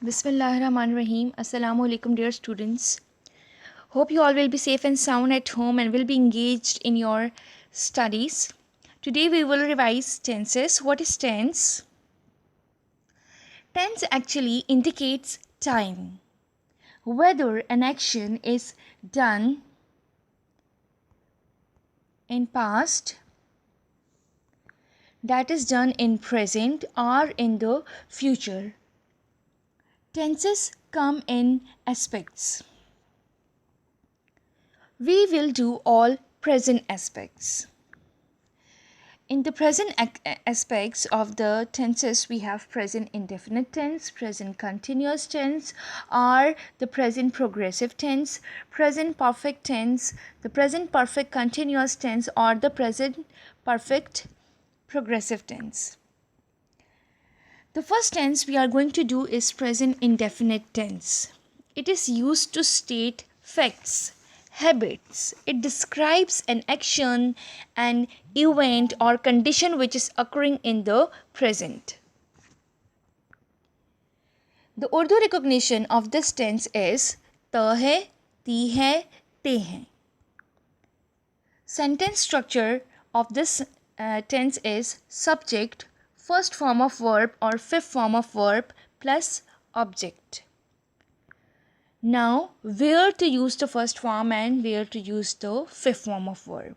Bismillahirrahmanirrahim. Assalamu alaikum, dear students. Hope you all will be safe and sound at home and will be engaged in your studies. Today we will revise tenses. What is tense? Tense actually indicates time. Whether an action is done in past, that is done in present, or in the future. Tenses come in aspects. We will do all present aspects. In the present aspects of the tenses, we have present indefinite tense, present continuous tense, or the present progressive tense, present perfect tense, the present perfect continuous tense, or the present perfect progressive tense. The first tense we are going to do is present indefinite tense. It is used to state facts, habits. It describes an action, an event, or condition which is occurring in the present. The Urdu recognition of this tense is ta hai, ti hai, te hai. Sentence structure of this tense is subject, first form of verb or fifth form of verb plus object. Now, where to use the first form and where to use the fifth form of verb?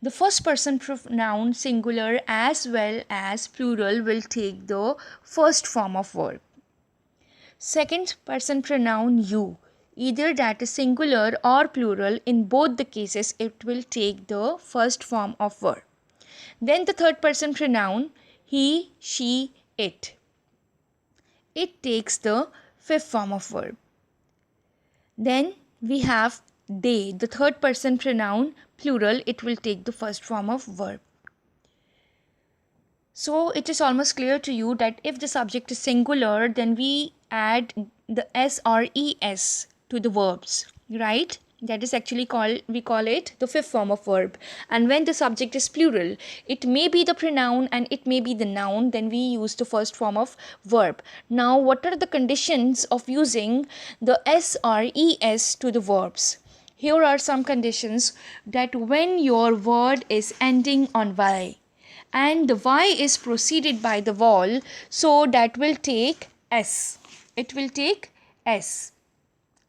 The first person pronoun singular as well as plural will take the first form of verb. Second person pronoun you, either that is singular or plural, in both the cases it will take the first form of verb. Then the third person pronoun he, she, it. It takes the fifth form of verb. Then we have they, the third person pronoun plural, it will take the first form of verb. So it is almost clear to you that if the subject is singular, then we add the s or es to the verbs, right? That is actually we call it the fifth form of verb. And when the subject is plural, it may be the pronoun and it may be the noun, then we use the first form of verb. Now, what are the conditions of using the s or es to the verbs? Here are some conditions: that when your word is ending on y and the y is preceded by the vowel, so that will take s. It will take s,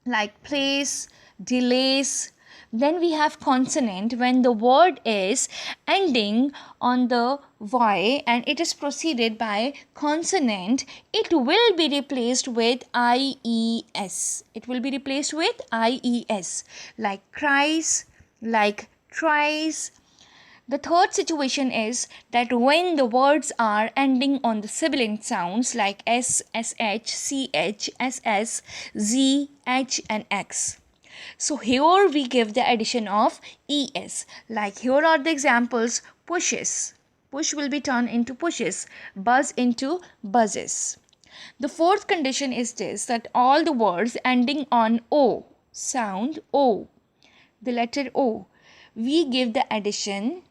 like place, delays. Then we have consonant. When the word is ending on the y and it is preceded by consonant, it will be replaced with ies. It will be replaced with ies, like cries, like tries. The third situation is that when the words are ending on the sibilant sounds like s, sh, ch, ss, z, h and x. So here we give the addition of es. Like here are the examples: pushes. Push will be turned into pushes. Buzz into buzzes. The fourth condition is this, that all the words ending on o, sound o, the letter o, we give the addition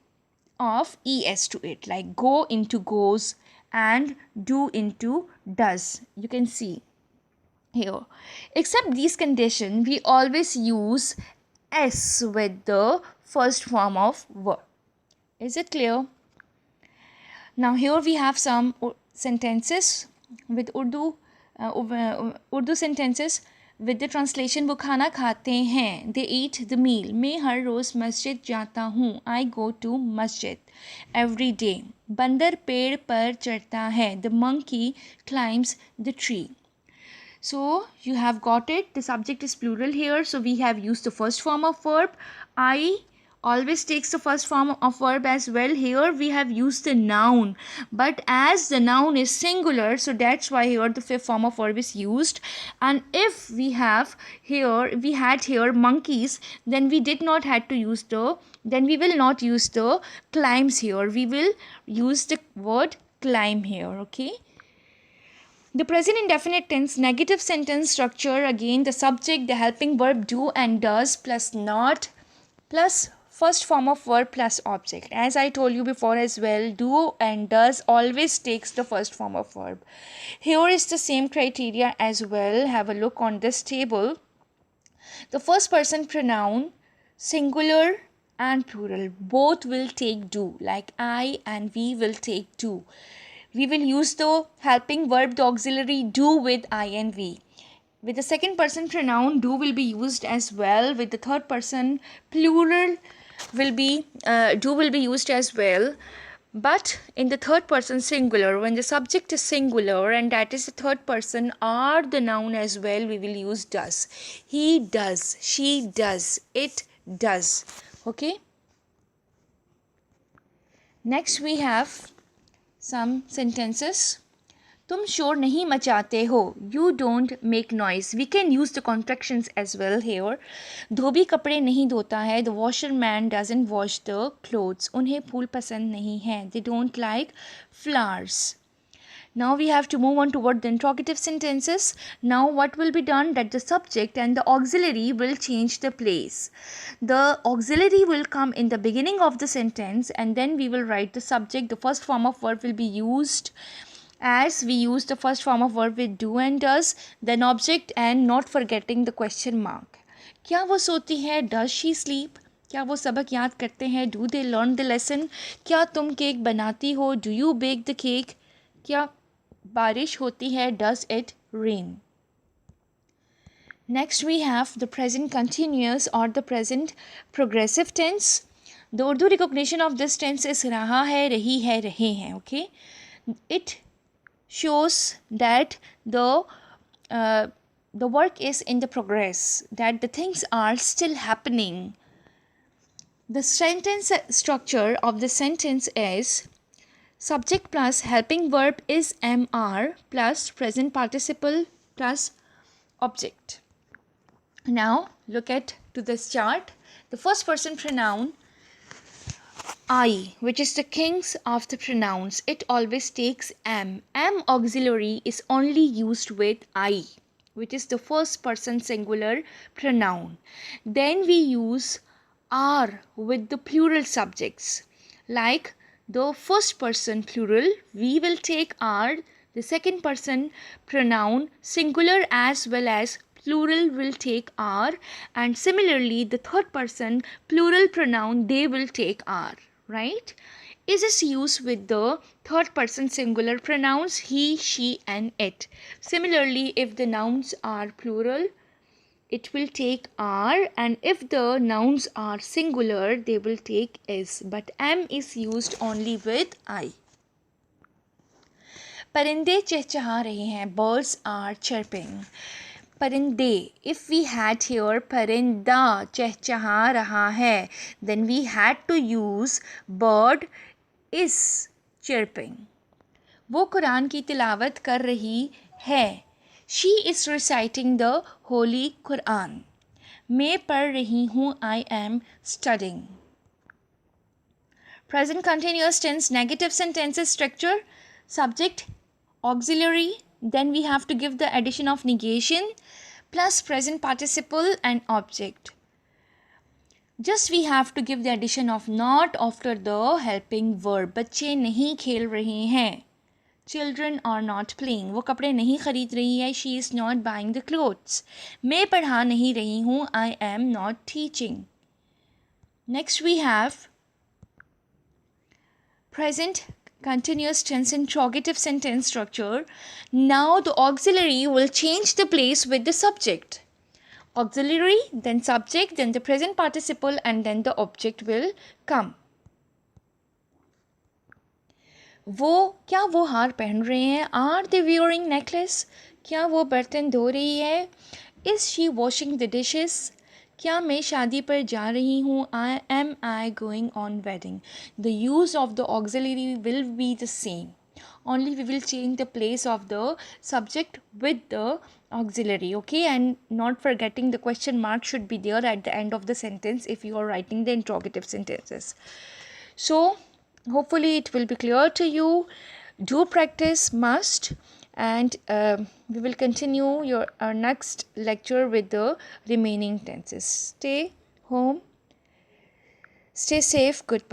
of es to it, like go into goes and do into does. You can see here. Except these conditions, we always use s with the first form of verb. Is it clear? Now here we have some sentences with Urdu sentences with the translation. वो खाना खाते हैं, they eat the meal. मैं हर रोज़ मस्जिद जाता हूँ, I go to masjid every day. बंदर पेड़ पर चढ़ता है, the monkey climbs the tree. So you have got it. The subject is plural here, so we have used the first form of verb. I always takes the first form of verb as well. Here we have used the noun, but as the noun is singular, so that's why here the fifth form of verb is used. And if we had here monkeys, then we did not had to use the, then we will not use the climbs here. We will use the word climb here, okay? The present indefinite tense negative sentence structure, again the subject, the helping verb do and does plus not plus first form of verb plus object. As I told you before as well, do and does always takes the first form of verb. Here is the same criteria as well. Have a look on this table. The first person pronoun, singular and plural, both will take do. Like I and we will take do. We will use the helping verb, the auxiliary do with I and we. With the second person pronoun, do will be used as well. With the third person plural do will be used as well. But in the third person singular, when the subject is singular and that is the third person or the noun as well, we will use does. He does, she does, it does. Okay. Next we have some sentences. तुम शोर नहीं मचाते हो. You don't make noise. We can use the contractions as well here. धोबी कपड़े नहीं धोता है. The washerman doesn't wash the clothes. उन्हें फूल पसंद नहीं है. They don't like flowers. Now we have to move on toward the interrogative sentences. Now what will be done, that the subject and the auxiliary will change the place. The auxiliary will come in the beginning of the sentence and then we will write the subject. The first form of verb will be used as we use the first form of verb with do and does, then object, and not forgetting the question mark. क्या वो सोती है? Does she sleep? क्या वो सबक याद करते हैं? Do they learn the lesson? क्या तुम केक बनाती हो? Do you bake the cake? क्या बारिश होती है? Does it rain? Next we have the present continuous or the present progressive tense. The Urdu recognition of this tense is रहा है, रही है, रहे हैं. Okay, it shows that the work is in the progress, that the things are still happening. The sentence structure of the sentence is subject plus helping verb is MR plus present participle plus object. Now look at to this chart. The first person pronoun I, which is the kings of the pronouns, it always takes am. Am auxiliary is only used with I, which is the first person singular pronoun. Then we use are with the plural subjects. Like the first person plural, we will take are. The second person pronoun singular as well as plural will take are, and similarly the third person plural pronoun they will take are. Right? Is this used with the third person singular pronouns he, she, and it. Similarly, if the nouns are plural, it will take are, and if the nouns are singular, they will take is. But am is used only with I. परिंदे चहचहा रहे हैं. Birds are chirping. परिंदे, if we had here परिंदा चहचहा रहा है, then we had to use bird is chirping. वो कुरान की तिलावत कर रही है. She is reciting the Holy Quran. मैं पढ़ रही हूँ. I am studying. Present continuous tense negative sentences structure. Subject, auxiliary, then we have to give the addition of negation plus present participle and object. Just we have to give the addition of not after the helping verb. बच्चे नहीं खेल रहे हैं. Children are not playing. वो कपड़े नहीं खरीद रही है. She is not buying the clothes. मैं पढ़ा नहीं रही हूँ. I am not teaching. Next we have present continuous tense interrogative sentence structure. Now the auxiliary will change the place with the subject. Auxiliary, then subject, then the present participle, and then the object will come. क्या वो हार पहन रहे हैं? Are they wearing necklace? क्या वो बर्तन धो रही है? Is she washing the dishes? क्या मैं शादी पर जा रही हूँ? Am I going on wedding? The use of the auxiliary will be the same. Only we will change the place of the subject with the auxiliary. Okay, and not forgetting the question mark should be there at the end of the sentence if you are writing the interrogative sentences. So hopefully it will be clear to you. Do practice, must. And we will continue our next lecture with the remaining tenses. Stay home, Stay safe. Goodbye.